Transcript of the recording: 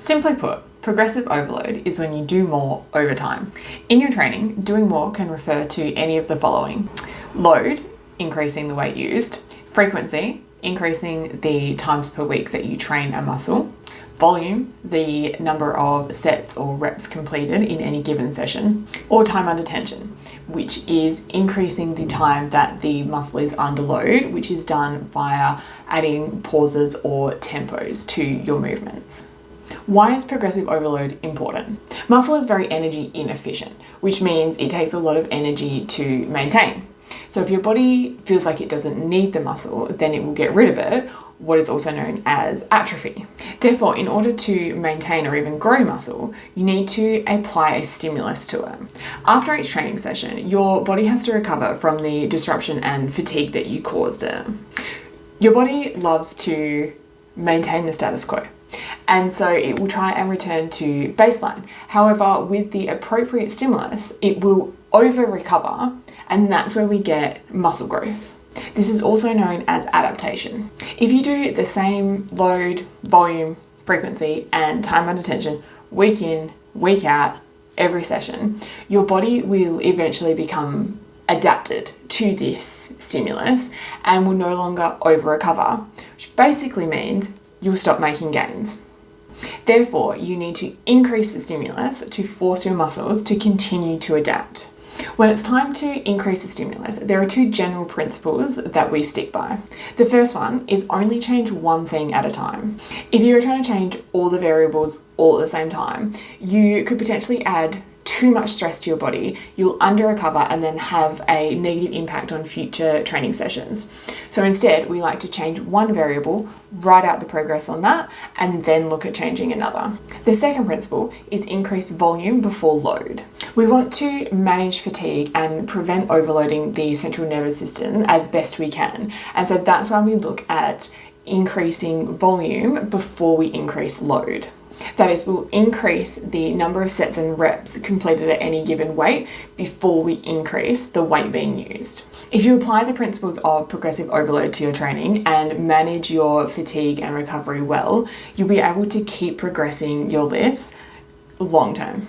Simply put, progressive overload is when you do more over time. In your training, doing more can refer to any of the following: load, increasing the weight used; frequency, increasing the times per week that you train a muscle; volume, the number of sets or reps completed in any given session; or time under tension, which is increasing the time that the muscle is under load, which is done via adding pauses or tempos to your movements. Why is progressive overload important? Muscle is very energy inefficient, which means it takes a lot of energy to maintain. So if your body feels like it doesn't need the muscle, then it will get rid of it, what is also known as atrophy. Therefore, in order to maintain or even grow muscle, you need to apply a stimulus to it. After each training session, your body has to recover from the disruption and fatigue that you caused it. Your body loves to maintain the status quo, and so it will try and return to baseline. However, with the appropriate stimulus, it will over-recover, and that's where we get muscle growth. This is also known as adaptation. If you do the same load, volume, frequency, and time under tension week in, week out, every session, your body will eventually become adapted to this stimulus and will no longer over-recover, which basically means you'll stop making gains. Therefore, you need to increase the stimulus to force your muscles to continue to adapt. When it's time to increase the stimulus, there are two general principles that we stick by. The first one is only change one thing at a time. If you're trying to change all the variables all at the same time, you could potentially add too much stress to your body, you'll under-recover and then have a negative impact on future training sessions. So instead, we like to change one variable, write out the progress on that, and then look at changing another. The second principle is increase volume before load. We want to manage fatigue and prevent overloading the central nervous system as best we can. And so that's why we look at increasing volume before we increase load. That is, we'll increase the number of sets and reps completed at any given weight before we increase the weight being used. If you apply the principles of progressive overload to your training and manage your fatigue and recovery well, you'll be able to keep progressing your lifts long term.